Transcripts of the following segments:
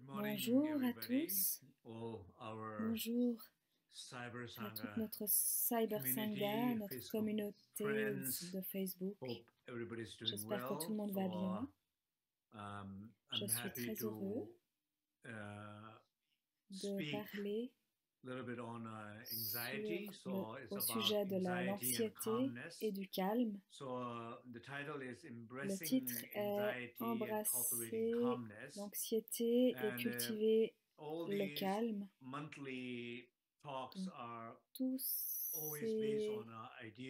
Bonjour à tous, bonjour à toute notre Cyber Sangha, notre communauté de Facebook. J'espère que tout le monde va bien. Je suis très heureux de parler au sujet de l'anxiété et du calme. Le titre est Embrasser l'anxiété et cultiver le calme. Donc, tous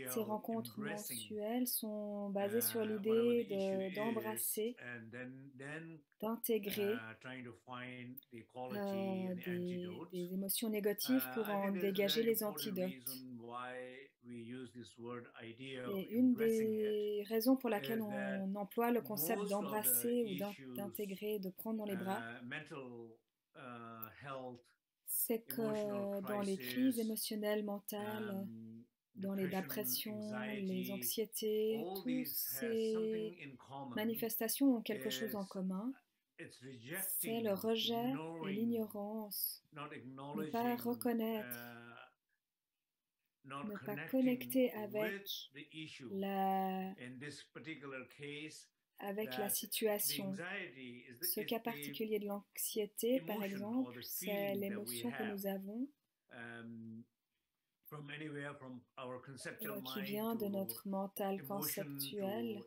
ces rencontres mensuelles sont basées sur l'idée d'embrasser, d'intégrer des émotions négatives pour en dégager les antidotes. Et une des raisons pour laquelle on emploie le concept d'embrasser ou d'intégrer, de prendre dans les bras, c'est que dans les crises émotionnelles, mentales, dans les dépressions, les anxiétés, toutes ces manifestations ont quelque chose en commun. C'est le rejet et l'ignorance, ne pas reconnaître, ne pas connecter avec la situation. Ce cas particulier de l'anxiété, par exemple, c'est l'émotion que nous avons qui vient de notre mental conceptuel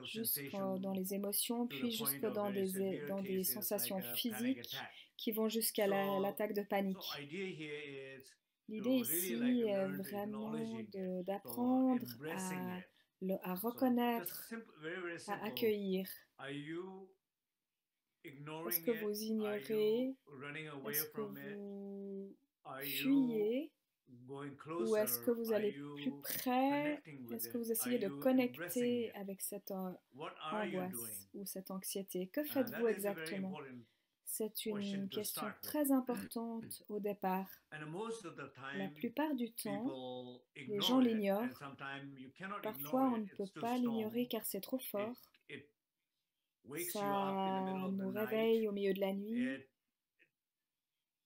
jusque dans les émotions, puis jusque dans des sensations physiques qui vont jusqu'à l'attaque de panique. L'idée ici est vraiment d'apprendre à reconnaître, à accueillir. Est-ce que vous ignorez? Est-ce que vous fuyez? Ou est-ce que vous allez plus près? Est-ce que vous essayez de connecter avec cette angoisse ou cette anxiété? Que faites-vous exactement? C'est une question très importante au départ. La plupart du temps, les gens l'ignorent. Parfois, on ne peut pas l'ignorer car c'est trop fort. Ça nous réveille au milieu de la nuit.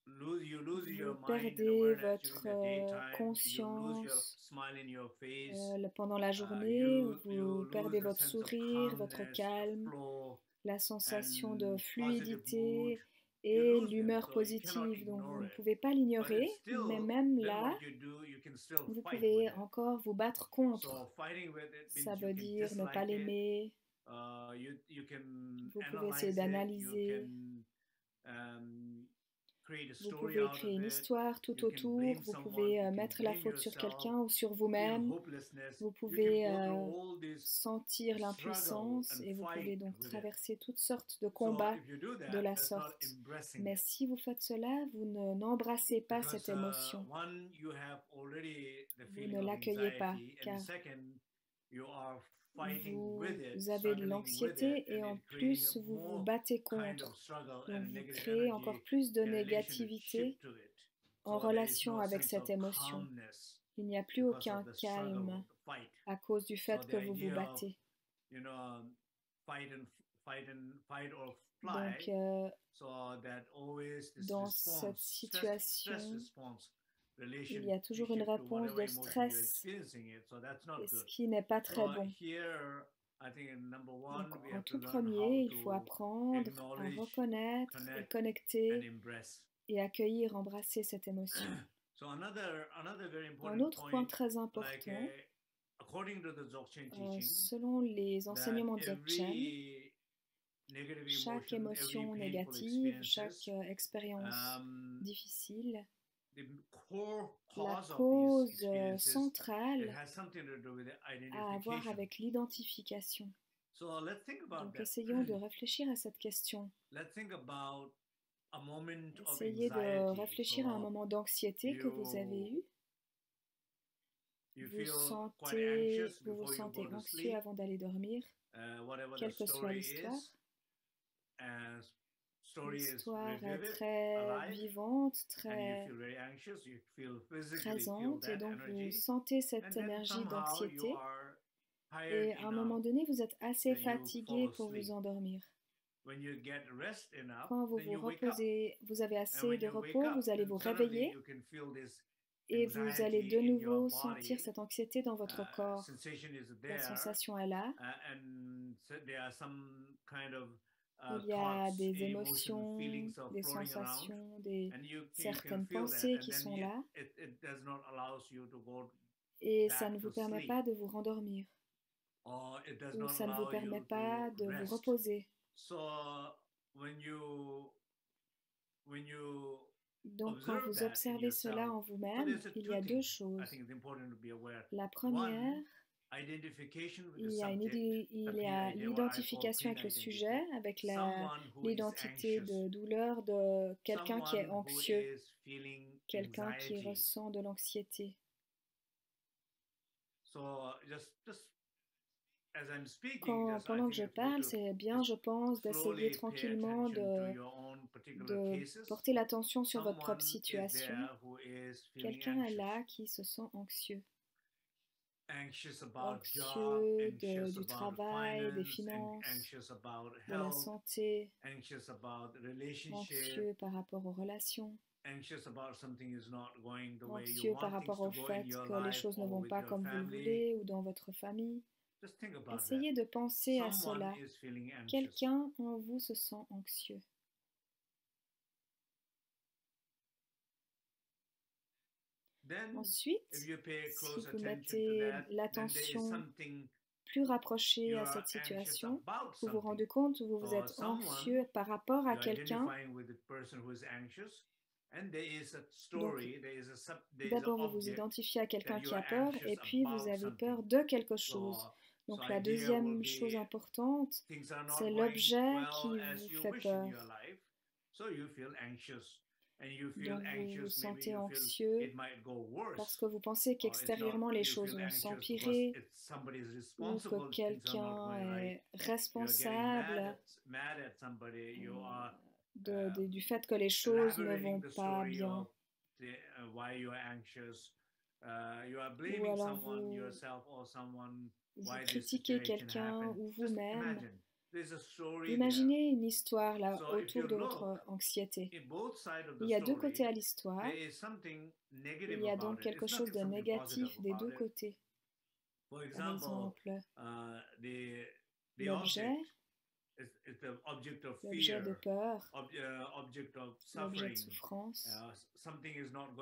Vous perdez votre conscience pendant la journée, vous perdez votre sourire, votre calme, la sensation de fluidité et l'humeur positive. Donc vous ne pouvez pas l'ignorer, mais même là, vous pouvez encore vous battre contre. Ça veut dire ne pas l'aimer. Vous pouvez essayer d'analyser. Vous pouvez créer une histoire tout autour, vous pouvez mettre la faute sur quelqu'un ou sur vous-même, vous pouvez sentir l'impuissance et vous pouvez donc traverser toutes sortes de combats de la sorte. Mais si vous faites cela, vous n'embrassez pas cette émotion, vous ne l'accueillez pas, car vous avez de l'anxiété et en plus vous vous battez contre. Donc vous créez encore plus de négativité en relation avec cette émotion. Il n'y a plus aucun calme à cause du fait que vous vous battez. Donc dans cette situation, il y a toujours une réponse de stress, ce qui n'est pas très bon. Donc, en tout premier, il faut apprendre à reconnaître et connecter et accueillir, embrasser cette émotion. Un autre point très important, selon les enseignements Dzogchen, chaque émotion négative, chaque expérience difficile, la cause centrale a à voir avec l'identification. Donc essayons de réfléchir à cette question. Essayez de réfléchir à un moment d'anxiété que vous avez eu. Vous vous sentez anxieux avant d'aller dormir, quelle que soit l'histoire. L'histoire est très vivante, très présente, et donc vous sentez cette énergie d'anxiété. Et à un moment donné, vous êtes assez fatigué pour vous endormir. Quand vous vous reposez, vous avez assez de repos, vous allez vous réveiller et vous allez de nouveau sentir cette anxiété dans votre corps. La sensation est là. Il y a des émotions, des sensations, certaines pensées qui sont là. Et ça ne vous permet pas de vous rendormir. Ou ça ne vous permet pas de vous reposer. Donc, quand vous observez cela en vous-même, il y a deux choses. La première, il y a l'identification avec le sujet, avec l'identité de douleur de quelqu'un qui est anxieux, quelqu'un qui ressent de l'anxiété. Pendant que je parle, c'est bien, je pense, d'essayer tranquillement de porter l'attention sur votre propre situation. Quelqu'un est là qui se sent anxieux. Anxieux du travail, des finances, de la santé, anxieux par rapport aux relations, anxieux par rapport au fait que les choses ne vont pas comme vous le voulez ou dans votre famille. Essayez de penser à cela. Quelqu'un en vous se sent anxieux. Ensuite, si vous mettez l'attention plus rapprochée à cette situation, vous vous rendez compte que vous êtes anxieux par rapport à quelqu'un. D'abord, vous vous identifiez à quelqu'un qui a peur et puis vous avez peur de quelque chose. Donc la deuxième chose importante, c'est l'objet qui vous fait peur. Donc vous vous sentez anxieux parce que vous pensez qu'extérieurement les choses vont s'empirer ou que quelqu'un est responsable du fait que les choses ne vont pas bien. Ou alors vous critiquez quelqu'un ou vous-même. Imaginez une histoire là autour de votre anxiété. Il y a deux côtés à l'histoire. Il y a donc quelque chose de négatif des deux côtés. Par exemple, l'objet de peur, l'objet de souffrance,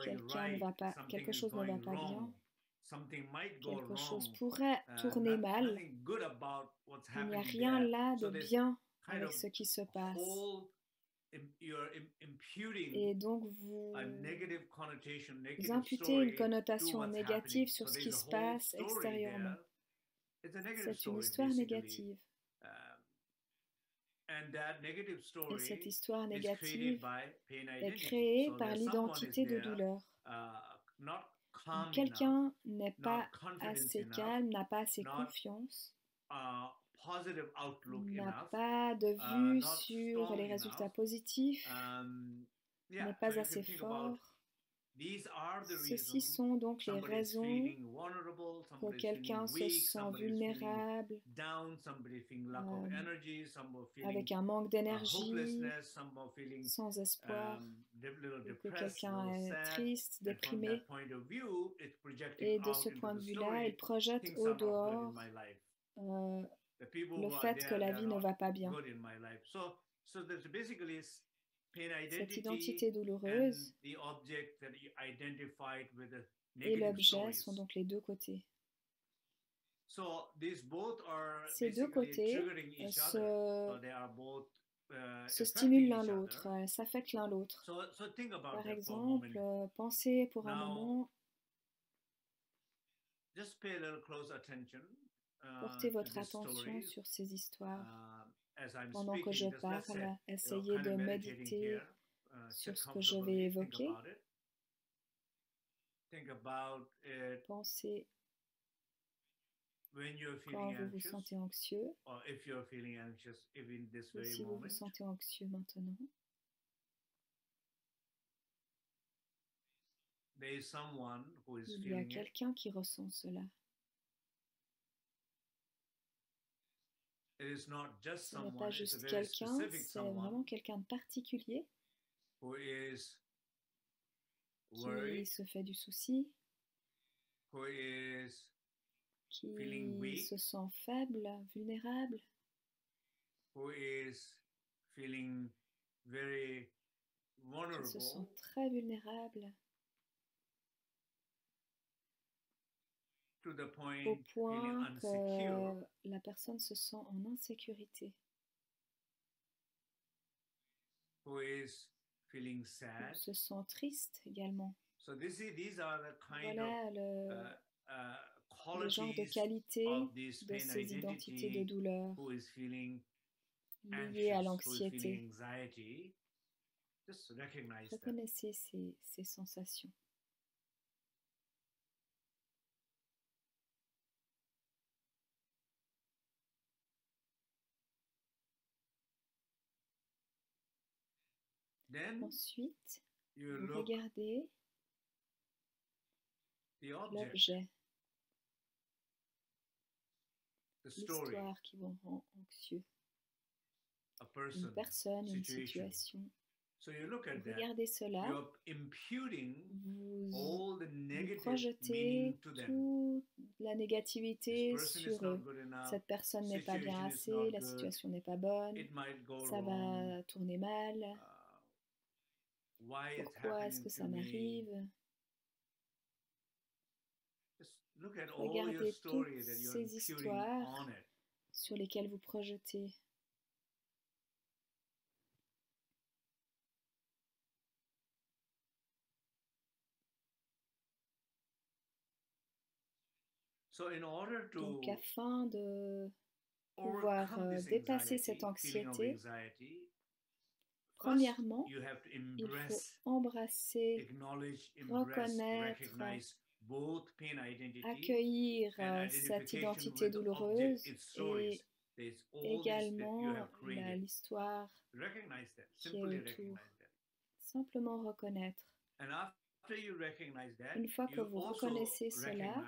quelque chose ne va pas bien, quelque chose pourrait tourner mal. Il n'y a rien là de bien avec ce qui se passe. Et donc vous imputez une connotation négative sur ce qui se passe extérieurement. C'est une histoire négative. Et cette histoire négative est créée par l'identité de douleur. Quelqu'un n'est pas assez calme, n'a pas assez confiance, n'a pas de vue sur les résultats positifs, n'est pas assez fort. Ceci sont donc les raisons que quelqu'un se sent vulnérable, avec un manque d'énergie, sans espoir, ou que quelqu'un est triste, déprimé. Et de ce point de vue-là, il projette au dehors le fait que la vie ne va pas bien. Cette identité douloureuse et l'objet sont donc les deux côtés. Ces deux côtés se stimulent l'un l'autre, s'affectent l'un l'autre. Par exemple, pensez pour un moment, portez votre attention sur ces histoires. Pendant que je parle, essayez de méditer sur ce que je vais évoquer. Pensez quand vous vous sentez anxieux, ou si vous vous sentez anxieux maintenant. Il y a quelqu'un qui ressent cela. Ce n'est pas juste quelqu'un, c'est vraiment quelqu'un de particulier qui se fait du souci, qui se sent faible, vulnérable, qui se sent très vulnérable, au point que la personne se sent en insécurité, ou se sent triste également. Voilà le genre de qualité de ces identités de douleur liées à l'anxiété. Reconnaissez ces sensations. Ensuite, vous regardez l'objet, l'histoire qui vous rend anxieux, une personne, une situation. Vous regardez cela, vous projetez toute la négativité sur eux. Cette personne n'est pas bien assez, la situation n'est pas bonne, ça va tourner mal. Pourquoi est-ce que ça m'arrive? Regardez toutes ces histoires sur lesquelles vous projetez. Donc, afin de pouvoir dépasser cette anxiété, premièrement, il faut embrasser, reconnaître, accueillir cette identité douloureuse et également l'histoire qui est autour. Simplement reconnaître. Une fois que vous reconnaissez cela,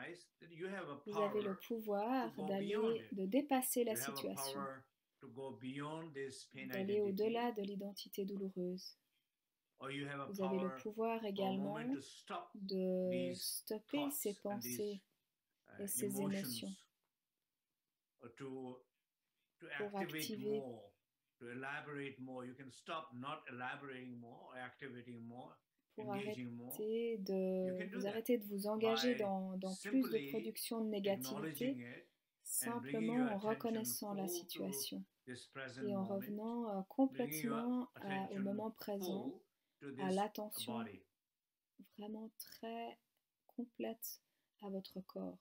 vous avez le pouvoir de dépasser la situation, d'aller au-delà de l'identité douloureuse. Vous avez le pouvoir également de stopper ces pensées et ces émotions pour activer, pour arrêter de vous engager dans plus de production de négativité, simplement en reconnaissant la situation et en revenant complètement au moment présent, à l'attention vraiment très complète à votre corps.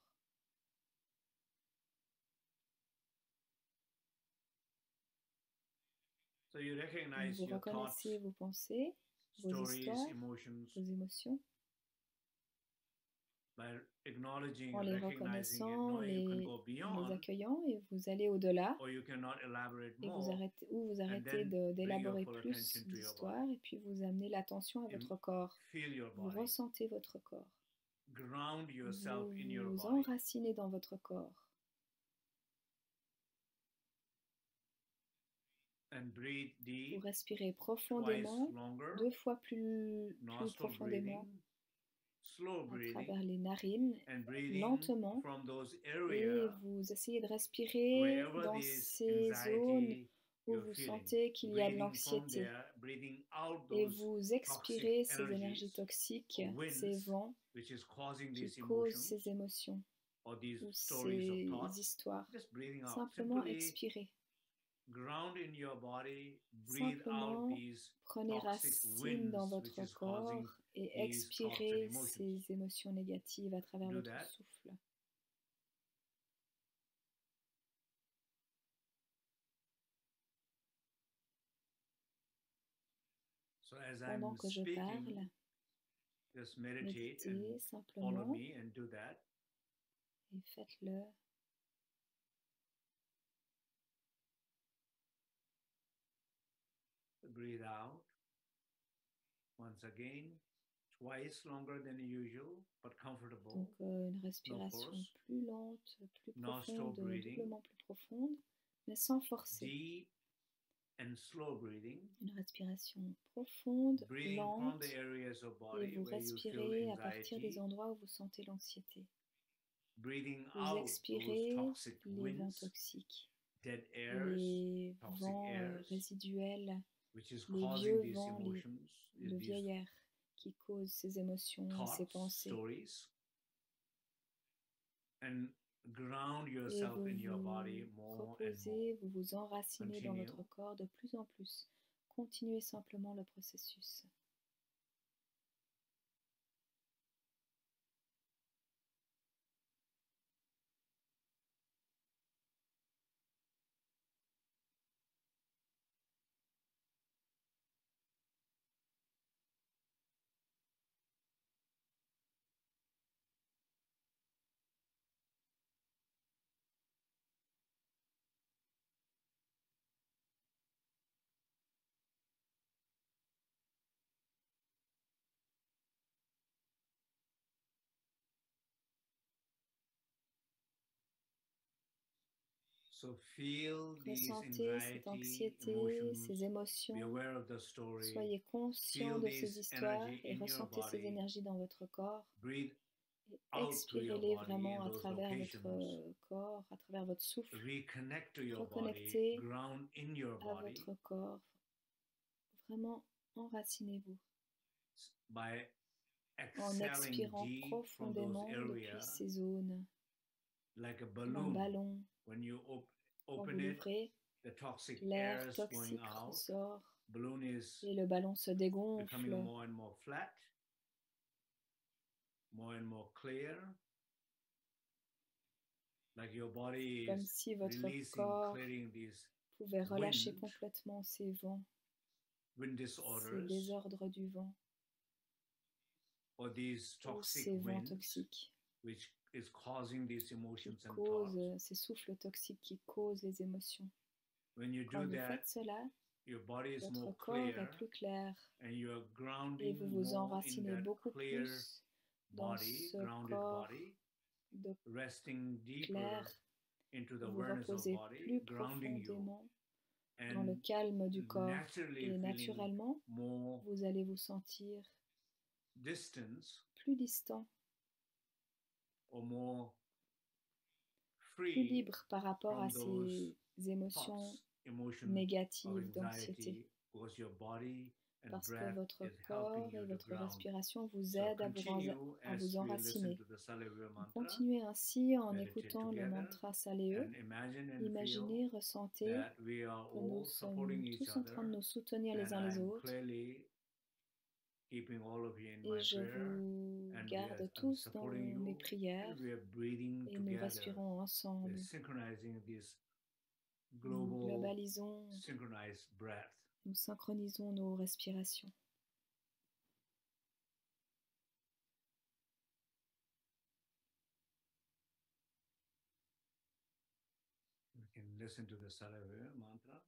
Vous reconnaissez vos pensées, vos histoires, vos émotions, en les reconnaissant, les accueillant, et vous allez au-delà, et vous arrêtez d'élaborer plus d'histoires, et puis vous amenez l'attention à votre corps. Vous ressentez votre corps. Vous vous enracinez dans votre corps. Vous respirez profondément, 2 fois plus profondément, à travers les narines, lentement, et vous essayez de respirer dans ces zones où vous sentez qu'il y a de l'anxiété, et vous expirez ces énergies toxiques, ces vents qui causent ces émotions ou ces histoires. Simplement expirez. Simplement prenez racine dans votre corps et expirez ces émotions négatives à travers votre souffle. Pendant que je parle, méditez simplement et faites-le. Breathe out once again, twice longer than usual, but comfortable. Donc une respiration plus lente, plus profonde, doublement plus profonde. mais sans forcer. Deep and slow breathing. Une respiration profonde, Breathing lente, from the areas of body et vous where you feel respirez à partir des anxiety. endroits où vous sentez l'anxiété. Breathing Vous out expirez those toxic les vents winds, toxiques, dead airs, les toxic vents airs, résiduels, which is les causing vieux these vents, emotions, le vieil air qui cause ces émotions et ces thoughts, pensées. stories, and ground Et yourself vous in your body vous more and more. reposez, vous vous enracinez dans Continue. votre corps de plus en plus. Continuez simplement le processus. So feel these Ressentez cette anxiety, anxiété, emotions, ces be émotions. aware of the story, Soyez conscient feel de ces this histoires energy et in your ressentez ces body, énergies dans votre corps. breathe Et out to your expirez-les body vraiment in à those travers locations. votre corps, à travers votre souffle. Reconnect to your body, Reconnectez ground in your à body votre corps. Vraiment, enracinez-vous. by En exhaling expirant deep from those profondément depuis areas, ces zones, like a comme un balloon. ballon. When you Quand vous open it, l'ouvrez, the toxic l'air air is going toxique out. ressort Balloon is et le ballon se becoming dégonfle, more and more flat, more and more clear. Like your body comme is si votre releasing, corps clearing these pouvait relâcher wind complètement ces vents, ces disorders désordres du vent or these ou toxic ces vents winds toxiques which is causing these qui emotions and thoughts. causent, ces souffles toxiques qui causent les émotions. When you Quand do vous that, faites cela, your body is votre more corps clear est plus clair and you're et grounding vous vous more in enracinez that beaucoup clear plus dans body, ce grounded corps body, de resting deeper clair. into the Vous vous awareness of reposez body, plus grounding you, profondément dans le and calme du corps naturally et feeling naturellement, more vous allez vous sentir distance plus distant, or more plus free libre par rapport à from those ces émotions thoughts, emotions of négatives d'anxiété. anxiety, because your body and Parce que breath votre is corps helping et you to votre ground. respiration vous So aident à continue vous as we listen enraciner. to the Salivya mantra. Continuez ainsi en Meditate écoutant le together mantra Saleo. and imagine and Imaginez, feel ressentez that we are que nous all supporting sommes each tous en train de other, nous soutenir les and uns les I'm autres. clearly keeping all of you in Et my je prayer, vous and garde I'm tous dans supporting you, mes prières and we are breathing et nous together. respirons ensemble. We're synchronizing this Nous global globalisons, synchronized breath. nous synchronisons nos respirations. We can listen to the Salivya mantra.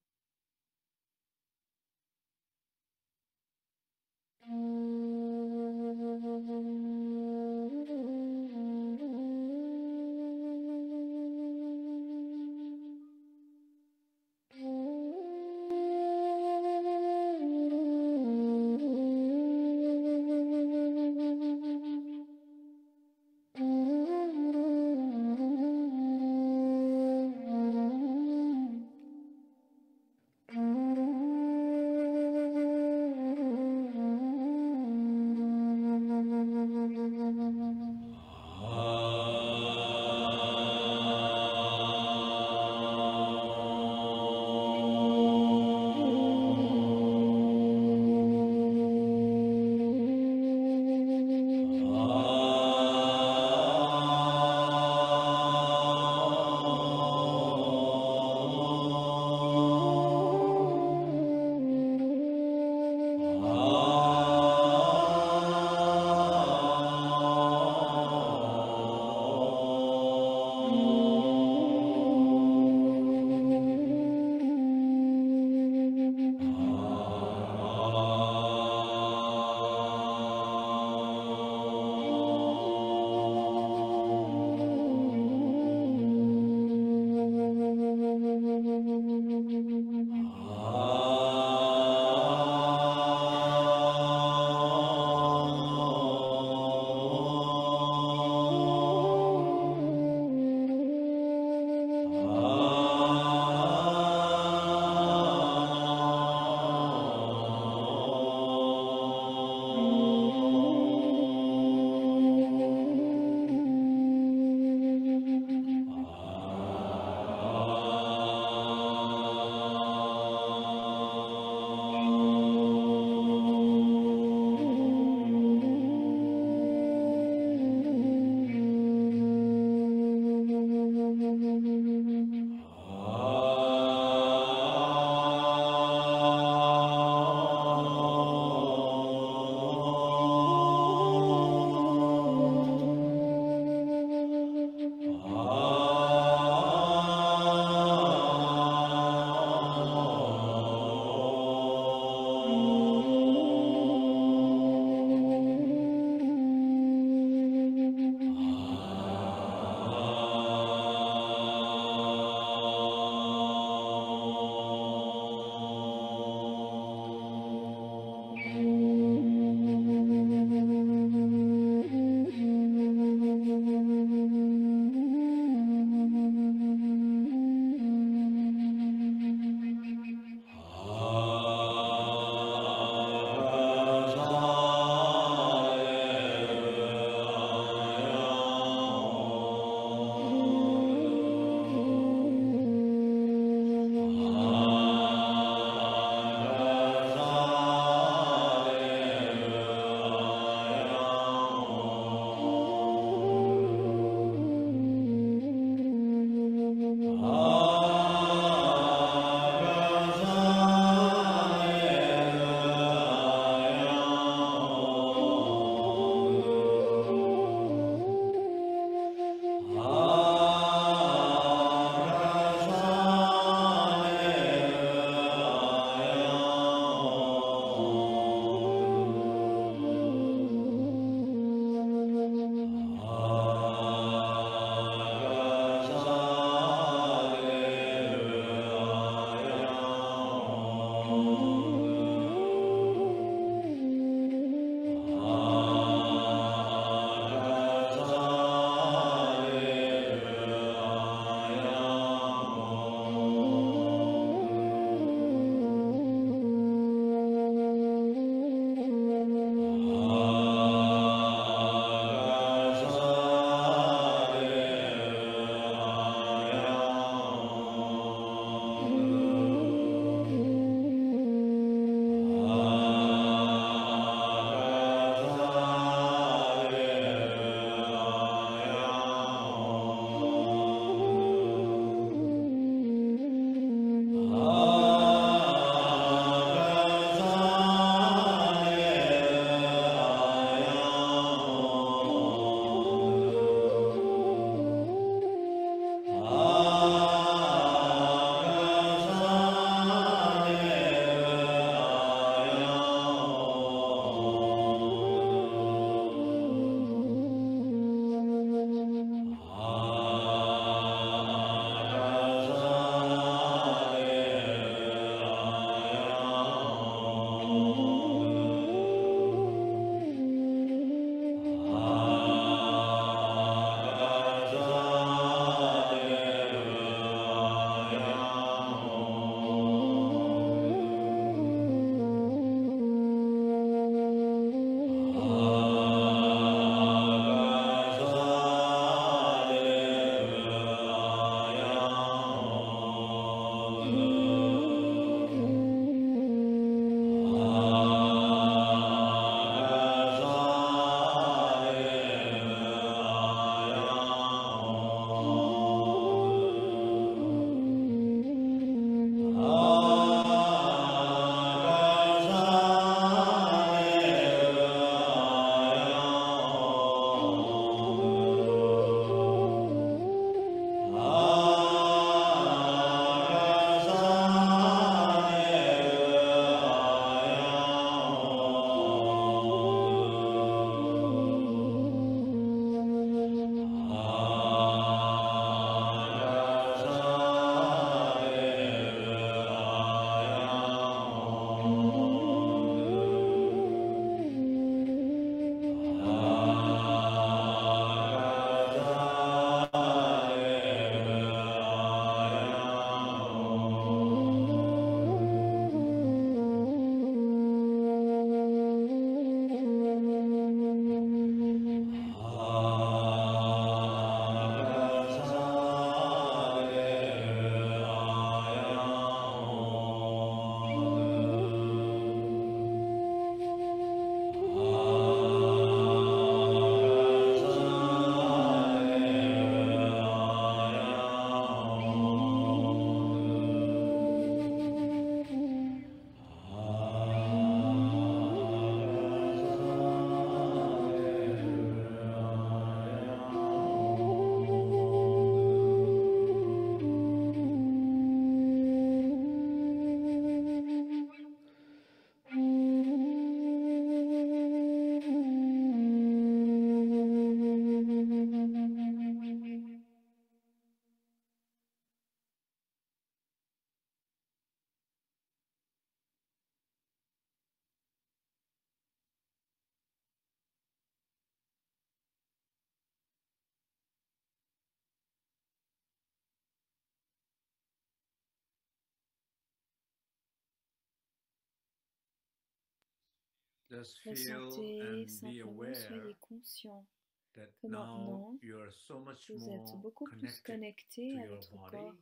Ressentez simplement, soyez conscient que maintenant, vous êtes beaucoup plus connecté à votre corps.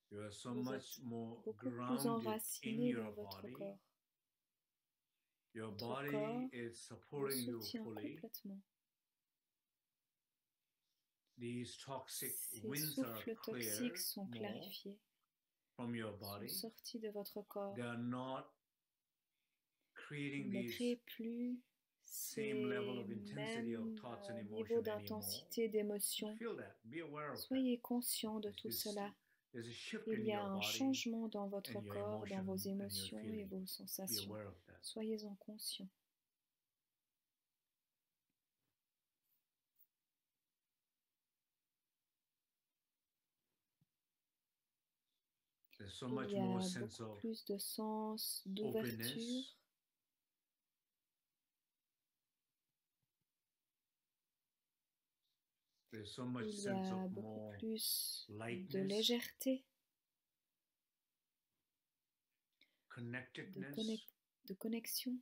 Vous êtes beaucoup plus enraciné dans votre corps. Votre corps vous soutient complètement. Ces souffles toxiques sont clarifiés, sont sortis de votre corps. Ne créez plus ces mêmes niveaux d'intensité d'émotion. Soyez conscient de tout cela. Il y a un changement dans votre corps, dans vos émotions et vos sensations. Soyez-en conscients. Il y a beaucoup plus de sens d'ouverture. Il y a beaucoup plus de légèreté, de connexion.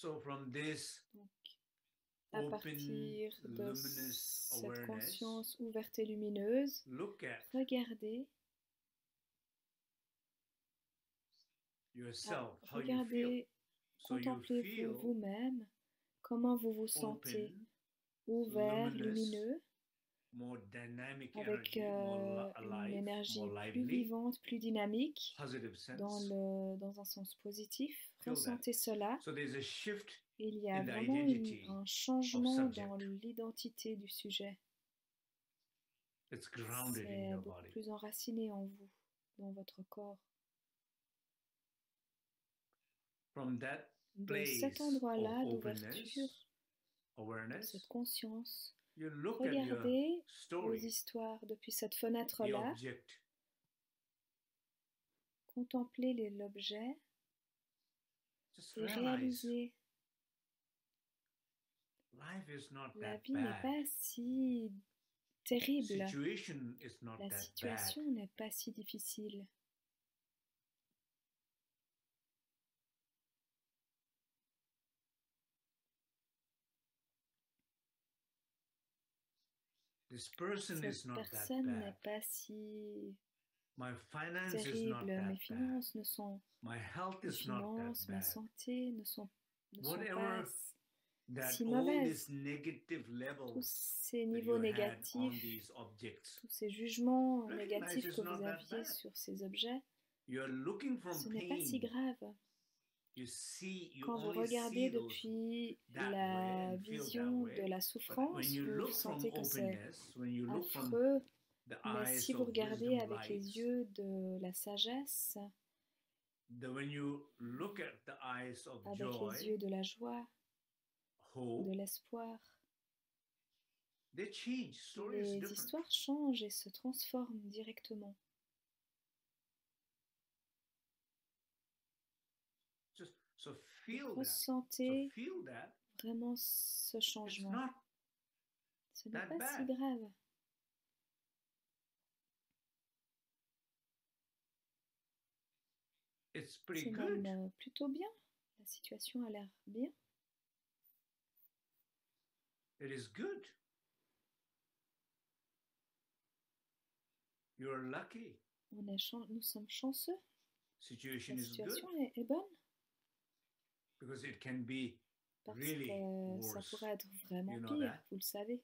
Donc, à partir de cette conscience ouverte et lumineuse, regardez, contemplez-vous vous-même, comment vous vous sentez, ouvert, lumineux, avec une énergie plus vivante, plus dynamique, dans un sens positif. Ressentez cela. Il y a vraiment un changement dans l'identité du sujet. C'est beaucoup plus enraciné en vous, dans votre corps. De cet endroit-là d'ouverture, de cette conscience, regardez vos histoires depuis cette fenêtre-là. Contemplez l'objet et réalisez. La vie n'est pas si terrible. La situation n'est pas si difficile. This person is Cette not that personne n'est bad. pas si My finance is not terrible, that mes bad. finances ne sont My health mes is not that finances, ma bad. santé ne sont pas Whatever that si all mauvaises. these negative Tous levels ces that niveaux you had on négatifs, these objects, tous ces jugements recognize négatifs it's que not vous that aviez bad. sur ces objets, You are looking from ce n'est pas si pain. grave. You see, you Quand vous only regardez see those depuis that way la and feel that vision de way. la But souffrance, when you vous look from sentez que c'est openness, when you look from affreux, the mais eyes si vous of regardez wisdom avec les lights, yeux de la sagesse, when you look at the eyes of avec joy, les yeux de la joie, hope, de l'espoir, they change. Story is les different. histoires changent et se transforment directement. So feel that. Ressentez So feel that. vraiment ce It's changement. not Ce n'est that pas si bad. grave. It's pretty C'est good. même plutôt bien. La situation a l'air bien. It is good. You're lucky. Nous sommes chanceux. Situation La is good situation est bonne because it can be parce really que ça worse. pourrait être vraiment You know pire, that? vous le savez.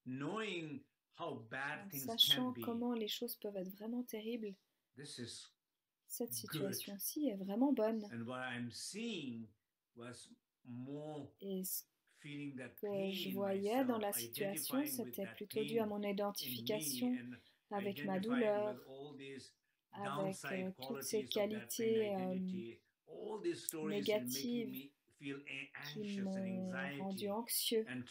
Knowing how bad En things sachant can be, comment les choses peuvent être vraiment terribles, this is cette good. situation-ci est vraiment bonne. And what I'm seeing was more Et ce feeling that que pain je in voyais dans myself, la situation, identifying with c'était that plutôt dû à pain mon in identification me and avec ma identifying douleur, with all these avec downside toutes ces qualities of that pain qualités identity. All these stories négatives making me feel qui anxious and m'ont rendu anxiety anxieux. and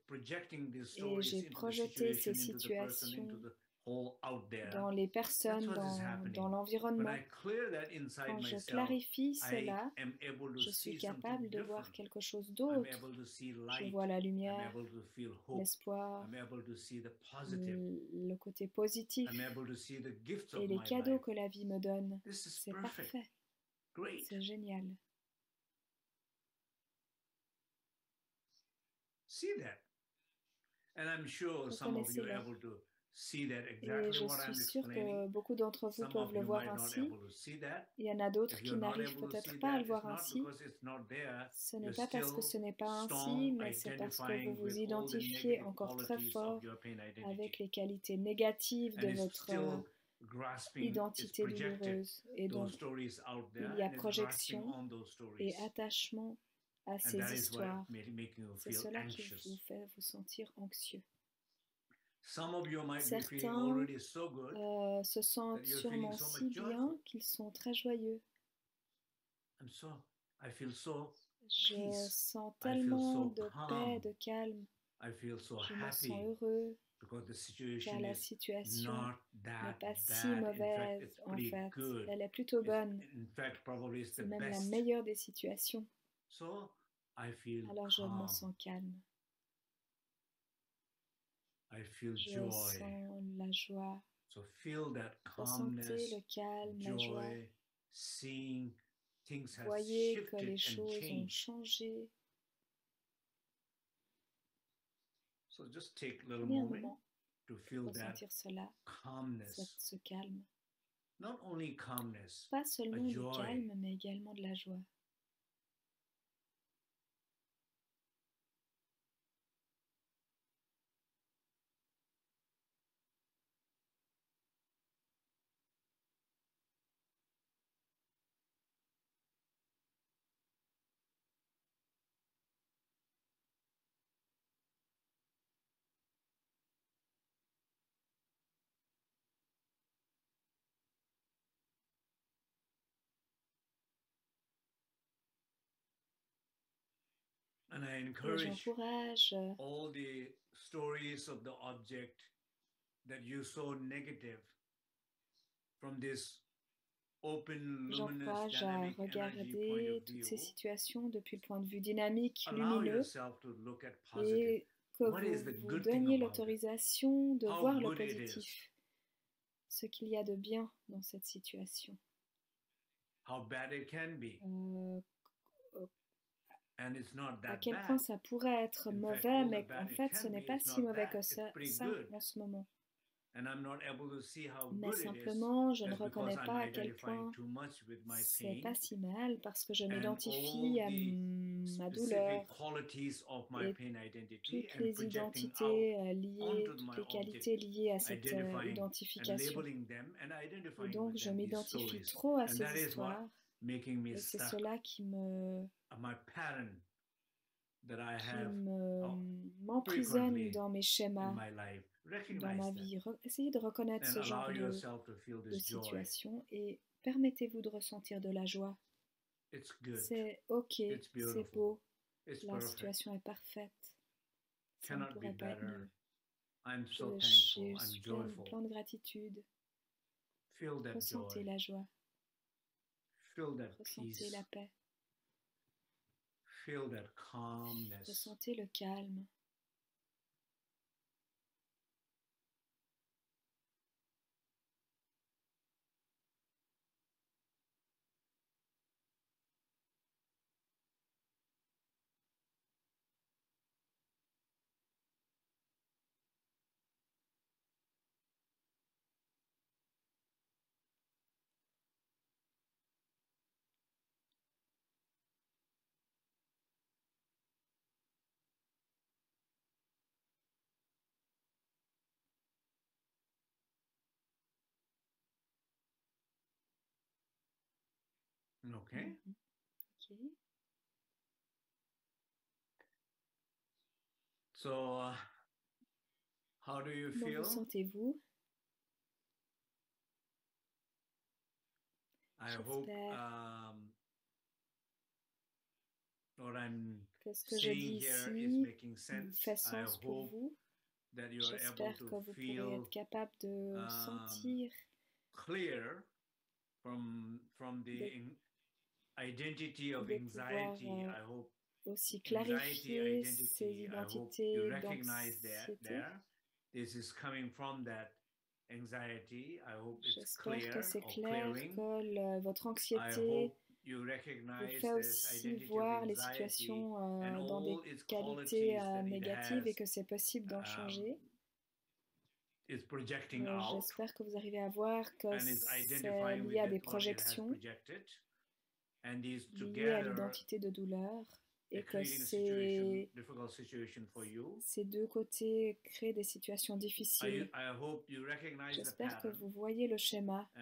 projecting these Et stories j'ai into the projeté situation, ces into the person, situations into the whole out there. dans les That's personnes, what is dans happening. When l'environnement. I clear that inside Quand je myself, clarifie I cela, am able to je suis see something capable de voir different. quelque chose I'm d'autre. able to see Je light. vois la I'm lumière, able to feel hope. l'espoir, I'm able to see the positive. le côté positif I'm able to see the gifts et of les my cadeaux life. que la vie me donne. This is C'est perfect. parfait, Great. c'est génial. See that. And I'm sure some of you are Reconnaissez-le. able to see that Et exactly je what I'm suis sûre explaining. que beaucoup d'entre vous Some peuvent of le you voir might not ainsi. able to see that. Il y en a d'autres If qui you're not n'arrivent able to peut-être see pas à that, le voir it's not ainsi. because it's not there. Ce n'est You're pas parce que still ce n'est pas ainsi, strong, mais c'est parce que vous identifying vous with all the identifiez negative encore très qualities fort of your pain avec identity. les qualités négatives And de it's votre still grasping, it's identité projected douloureuse. Et donc, those stories out there, il y a and it's grasping projection on those et stories. attachement à And ces that is what histoires. making you C'est feel cela qui anxious. vous fait vous sentir anxieux. Some of you might be feeling Certains already so good se sentent that you're feeling sûrement so si much bien joyful. qu'ils sont très joyeux. I feel so Je peace. sens I feel tellement so de calm. paix, de calme. I feel so Je me happy sens heureux because the car situation la is situation not n'est that pas si bad. In fact, mauvaise it's en pretty fait. good. Elle est plutôt bonne. In fact, probably it's the C'est même la best. meilleure des situations. So I feel Alors je me calm. sens calme. I feel Je joy. sens la joie. So feel that Ressentez calmness, le calme, la joie. joy, seeing things have Voyez que shifted les and choses ont changed. changé. So just take a little Prenez un moment moment to feel pour that ressentir cela, calmness. ce calme. Not only calmness, Pas a seulement du joy. calme, mais également de la joie. And I Et encourage j'encourage all the stories of the object that you saw negative from this open, luminous, J'encourage à dynamic energy point regarder of toutes ces view. situations depuis le point de vue dynamique, Allow lumineux, yourself to look at positive. et que What is the vous vous good thing donniez about it? l'autorisation de How voir le good it is. positif, ce qu'il y a de bien dans cette situation. How bad it can be. à quel point ça pourrait être mauvais, mais en fait, ce n'est pas si mauvais que ça en ce moment. Mais simplement, je ne reconnais pas à quel point c'est pas si mal parce que je m'identifie à ma douleur et toutes les identités liées, toutes les qualités liées à cette identification. Et donc, je m'identifie trop à ces histoires et c'est cela qui m'emprisonne dans mes schémas, dans ma vie. Essayez de reconnaître ce genre de situation et permettez-vous de ressentir de la joie. C'est ok, c'est beau, la situation est parfaite. Ça ne pourrait pas être mieux. J'ai plein de gratitude. Ressentez la joie. Ressentez la paix. Ressentez le calme. Okay. Ok. So, how do you feel? Comment vous sentez-vous? J'espère que ce que je dis ici fait sens pour vous. J'espère que vous pourrez être capable de sentir de pouvoir aussi clarifier ces identités d'anxiété. J'espère que c'est clair que votre anxiété vous fait aussi voir les situations dans des qualités négatives et que c'est possible d'en changer. J'espère que vous arrivez à voir que c'est lié à des projections liées à l'identité de douleur et que ces deux côtés créent des situations difficiles. J'espère que vous voyez le schéma et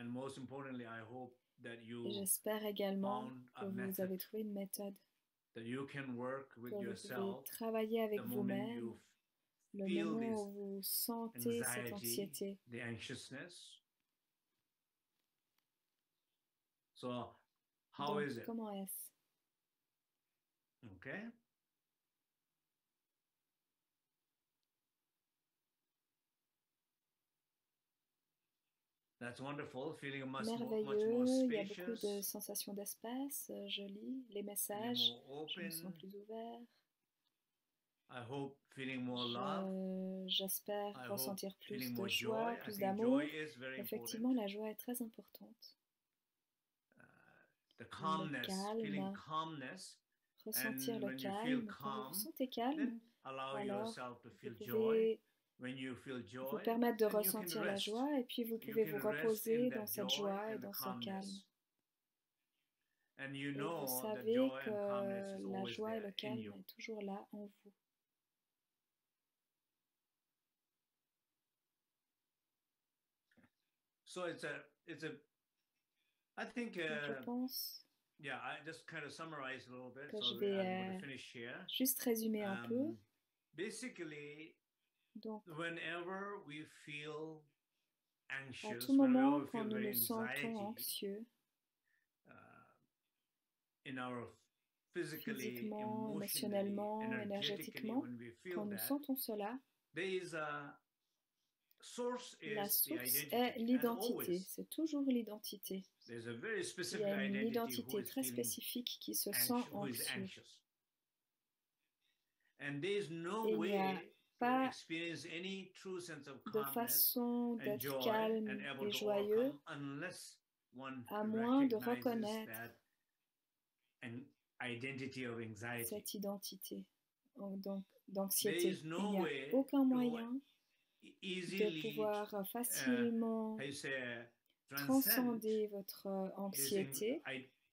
j'espère également que vous avez trouvé une méthode, que vous pouvez travailler avec vous-même le moment où vous sentez cette anxiété. Donc, comment est-ce? Okay. That's wonderful. Feeling much merveilleux, more il y a beaucoup de sensations d'espace, je lis les messages, je me sens plus ouvert. J'espère ressentir plus de joie, plus d'amour. Effectivement, la joie est très importante. Le calme, ressentir le calme. Quand vous vous sentez calme, alors vous pouvez vous permettre de ressentir la joie et puis vous pouvez vous reposer dans cette joie et dans ce calme. Et vous savez que la joie et le calme est toujours là en vous. So I think je pense I just kind of summarize a little bit, que je vais juste résumer un peu. Basically, donc, whenever we feel anxious, à tout moment, quand nous nous sentons anxieux, physiquement, émotionnellement, énergétiquement, quand nous sentons cela, la source est l'identité, c'est toujours l'identité. Il y a une identité très spécifique qui se sent anxieux. Et il n'y a pas de façon d'être calme et joyeux à moins de reconnaître cette identité d'anxiété. Il n'y a aucun moyen de pouvoir facilement transcender votre anxiété,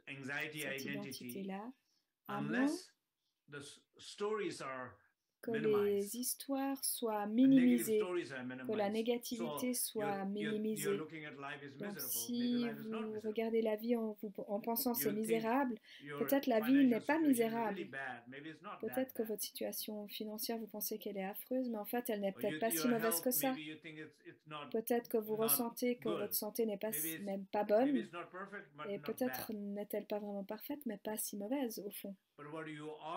cette identité-là, à moins que les histoires soient minimisées, que la négativité soit minimisée. Donc si vous regardez la vie en pensant c'est misérable, peut-être la vie n'est pas misérable. Peut-être que votre situation financière, vous pensez qu'elle est affreuse, mais en fait elle n'est peut-être pas si mauvaise que ça. Peut-être que vous ressentez que votre santé n'est même pas bonne, et peut-être n'est-elle pas vraiment parfaite, mais pas si mauvaise au fond.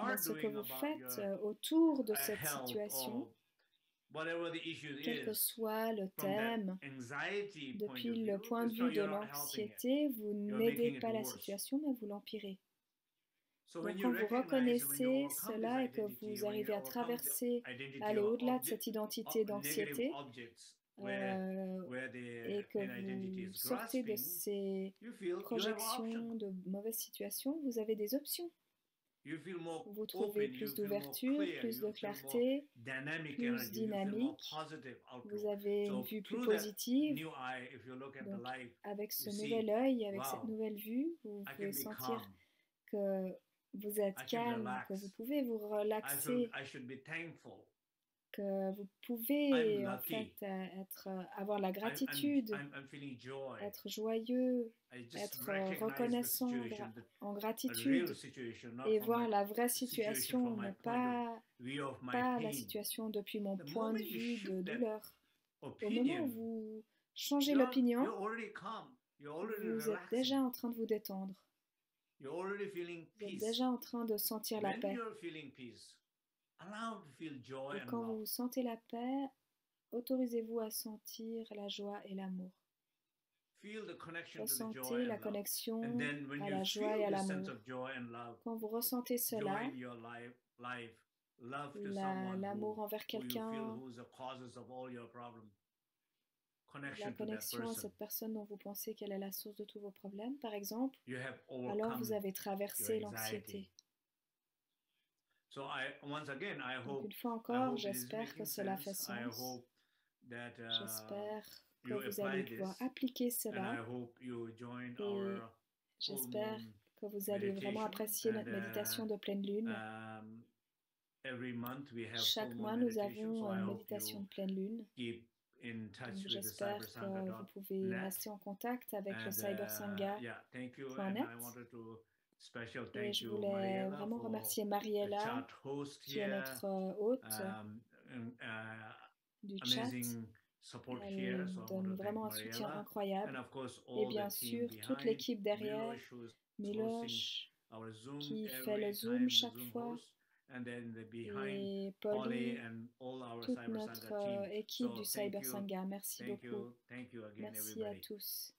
Mais ce que vous faites autour de cette situation, quel que soit le thème, depuis le point de vue de l'anxiété, vous n'aidez pas la situation, mais vous l'empirez. Donc quand vous reconnaissez cela et que vous arrivez à traverser, à aller au-delà de cette identité d'anxiété, et que vous sortez de ces projections de mauvaises situations, vous avez des options. Vous trouvez plus d'ouverture, plus de clarté, plus dynamique. Vous avez une vue plus positive. Donc, avec ce nouvel œil, avec cette nouvelle vue, vous pouvez sentir que vous êtes calme, que vous pouvez vous relaxer, que vous pouvez en fait avoir la gratitude, être joyeux, être reconnaissant en gratitude et voir la vraie situation, mais pas la situation depuis mon point de vue de douleur. Au moment où vous changez l'opinion, vous êtes déjà en train de vous détendre. Vous êtes déjà en train de sentir la paix. Et quand vous sentez la paix, autorisez-vous à sentir la joie et l'amour. Ressentez la connexion à la joie et à l'amour. Quand vous ressentez cela, l'amour envers quelqu'un, la connexion à cette personne dont vous pensez qu'elle est la source de tous vos problèmes, par exemple, alors vous avez traversé l'anxiété. Donc une fois encore, j'espère que cela fait sens. J'espère que vous allez pouvoir appliquer cela. Et j'espère que vous allez vraiment apprécier notre méditation de pleine lune. Chaque mois, nous avons une méditation de pleine lune. Donc j'espère que vous pouvez rester en contact avec le cybersangha.net. Et je voulais vraiment remercier Mariella, qui est notre hôte du chat. Elle donne vraiment un soutien incroyable. Et bien sûr, toute l'équipe derrière, Miloš, qui fait le Zoom chaque fois, et Polly, toute notre équipe du Cybersangha. Merci beaucoup. Merci à tous.